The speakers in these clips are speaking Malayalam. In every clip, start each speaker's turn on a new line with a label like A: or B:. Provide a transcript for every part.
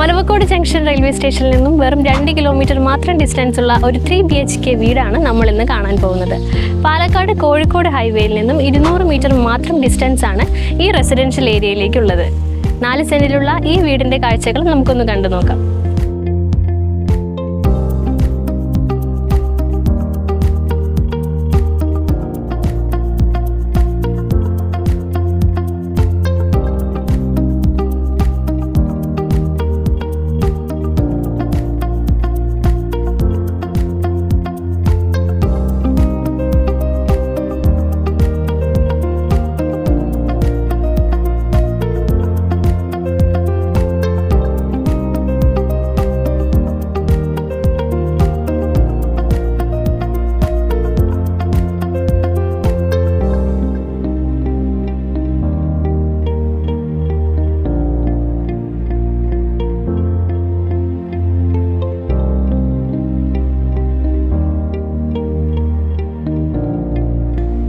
A: ഒലവക്കോട് ജംഗ്ഷൻ റെയിൽവേ സ്റ്റേഷനിൽ നിന്നും വെറും 2 കിലോമീറ്റർ മാത്രം ഡിസ്റ്റൻസ് ഉള്ള ഒരു 3 BHK വീടാണ് നമ്മൾ ഇന്ന് കാണാൻ പോകുന്നത്. പാലക്കാട് കോഴിക്കോട് ഹൈവേയിൽ നിന്നും 200 മീറ്റർ മാത്രം ഡിസ്റ്റൻസ് ആണ് ഈ റെസിഡൻഷ്യൽ ഏരിയയിലേക്കുള്ളത്. 4 സെന്റിലുള്ള ഈ വീടിന്റെ കാഴ്ചകൾ നമുക്കൊന്ന് കണ്ടു നോക്കാം.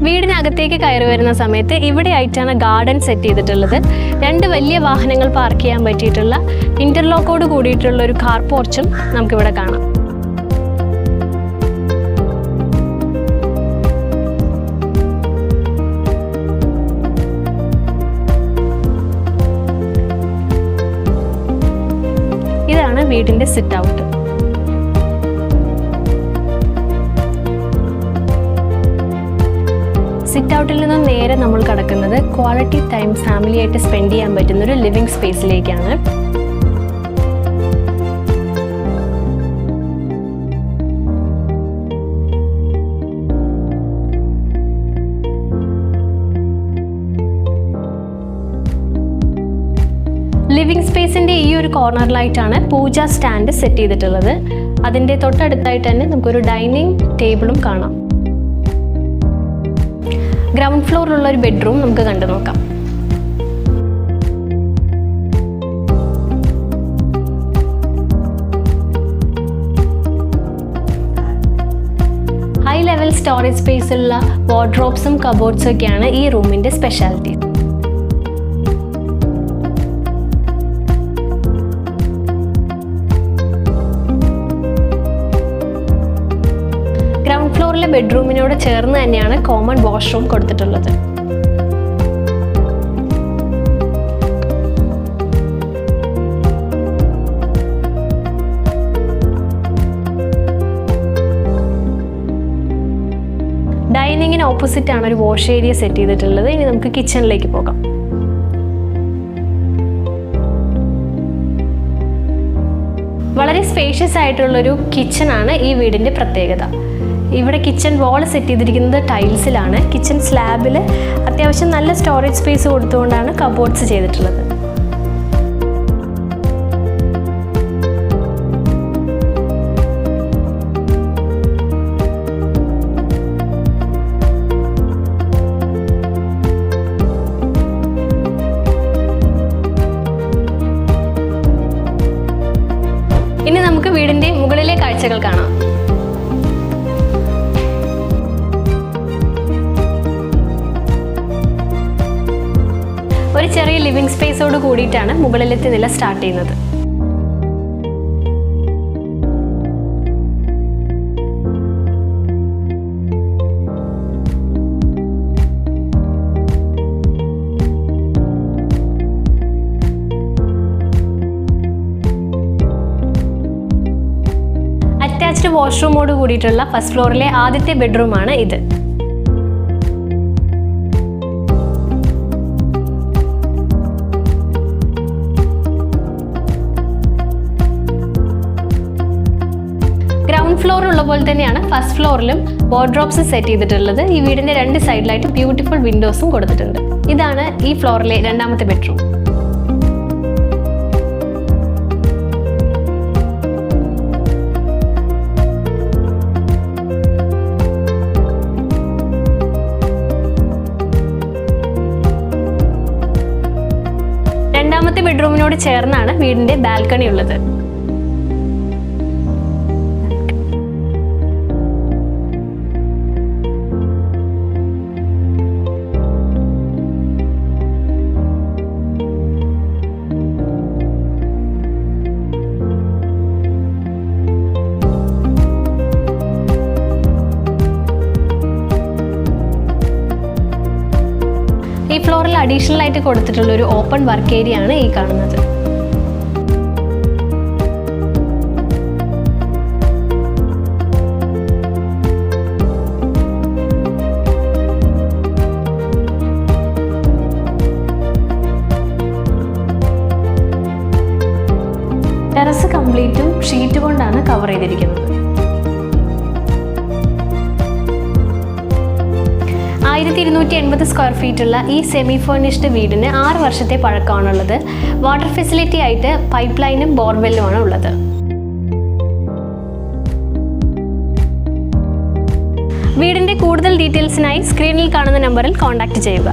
A: വീടിനകത്തേക്ക് കയറി വരുന്ന സമയത്ത് ഇവിടെ ആയിട്ടാണ് ഗാർഡൻ സെറ്റ് ചെയ്തിട്ടുള്ളത്. 2 വലിയ വാഹനങ്ങൾ പാർക്ക് ചെയ്യാൻ പറ്റിയിട്ടുള്ള ഇന്റർലോക്കോട് കൂടിയിട്ടുള്ള ഒരു കാർ പോർച്ചും നമുക്കിവിടെ കാണാം. ഇതാണ് വീടിന്റെ സിറ്റ് ഔട്ട്. സിറ്റ് ഔട്ടിൽ നിന്നും നേരെ നമ്മൾ കടക്കുന്നത് ക്വാളിറ്റി ടൈം ഫാമിലിയായിട്ട് സ്പെൻഡ് ചെയ്യാൻ പറ്റുന്ന ഒരു ലിവിംഗ് സ്പേസിലേക്കാണ്. ലിവിംഗ് സ്പേസിന്റെ ഈ ഒരു കോർണറിലായിട്ടാണ് പൂജ സ്റ്റാൻഡ് സെറ്റ് ചെയ്തിട്ടുള്ളത്. അതിന്റെ തൊട്ടടുത്തായിട്ട് തന്നെ നമുക്കൊരു ഡൈനിങ് ടേബിളും കാണാം. ഗ്രൗണ്ട് ഫ്ലോറിലുള്ള ഒരു ബെഡ്റൂം നമുക്ക് കണ്ടു നോക്കാം. ഹൈ ലെവൽ സ്റ്റോറേജ് സ്പേസുള്ള വാർഡ്രോബ്സും കബോർഡ്സും ഒക്കെയാണ് ഈ റൂമിന്റെ സ്പെഷ്യാലിറ്റി. ഗ്രൗണ്ട് ഫ്ലോറിലെ ബെഡ്റൂമിനോട് ചേർന്ന് തന്നെയാണ് കോമൺ വാഷ്റൂം കൊടുത്തിട്ടുള്ളത്. ഡൈനിങ്ങിന് ഓപ്പോസിറ്റ് ആണ് ഒരു വാഷ് ഏരിയ സെറ്റ് ചെയ്തിട്ടുള്ളത്. ഇനി നമുക്ക് കിച്ചണിലേക്ക് പോകാം. വളരെ സ്പേഷ്യസ് ആയിട്ടുള്ളൊരു കിച്ചണാണ് ഈ വീടിന്റെ പ്രത്യേകത. ഇവിടെ കിച്ചൺ വാൾ സെറ്റ് ചെയ്തിരിക്കുന്നത് ടൈൽസിലാണ്. കിച്ചൺ സ്ലാബിൽ അത്യാവശ്യം നല്ല സ്റ്റോറേജ് സ്പേസ് കൊടുത്തുകൊണ്ടാണ് കബോർഡ്സ് ചെയ്തിട്ടുള്ളത്. ഇനി നമുക്ക് വീടിന്റെ മുകളിലെ കാഴ്ചകൾ കാണാം. ഒരു ചെറിയ ലിവിംഗ് സ്പേസോട് കൂടിയിട്ടാണ് മുകളിലത്തെ നില സ്റ്റാർട്ട് ചെയ്യുന്നത്. അറ്റാച്ച്ഡ് വാഷ്റൂമോട് കൂടിയിട്ടുള്ള ഫസ്റ്റ് ഫ്ലോറിലെ ആദ്യത്തെ ബെഡ്റൂമാണ് ഇത്. ഗ്രൗണ്ട് ഫ്ലോറിലുള്ള പോലെ തന്നെയാണ് ഫസ്റ്റ് ഫ്ലോറിലും വാർഡ്രോബ്സ് സെറ്റ് ചെയ്തിട്ടുള്ളത്. ഈ വീടിന്റെ 2 സൈഡിലായിട്ട് ബ്യൂട്ടിഫുൾ വിൻഡോസും കൊടുത്തിട്ടുണ്ട്. ഇതാണ് ഈ ഫ്ലോറിലെ 2ാമത്തെ ബെഡ്റൂം. രണ്ടാമത്തെ ബെഡ്റൂമിനോട് ചേർന്നാണ് വീടിന്റെ ബാൽക്കണി ഉള്ളത്. ഫ്ലോറിൽ അഡീഷണൽ ആയിട്ട് കൊടുത്തിട്ടുള്ള ഒരു ഓപ്പൺ വർക്ക് ഏരിയ ആണ് ഈ കാണുന്നത്. ടെറസ് കംപ്ലീറ്റും ഷീറ്റ് കൊണ്ടാണ് കവർ ചെയ്തിരിക്കുന്നത്. 1280 സ്ക്വയർ ഫീറ്റുള്ള ഈ സെമി ഫേർണിഷ്ഡ് വീടിന് 6 വർഷത്തെ പഴക്കമാണുള്ളത്. വാട്ടർ ഫെസിലിറ്റി ആയിട്ട് പൈപ്പ് ലൈനും ബോർവെല്ലുമാണ് ഉള്ളത്. വീടിൻ്റെ കൂടുതൽ ഡീറ്റെയിൽസിനായി സ്ക്രീനിൽ കാണുന്ന നമ്പറിൽ കോൺടാക്റ്റ് ചെയ്യുക.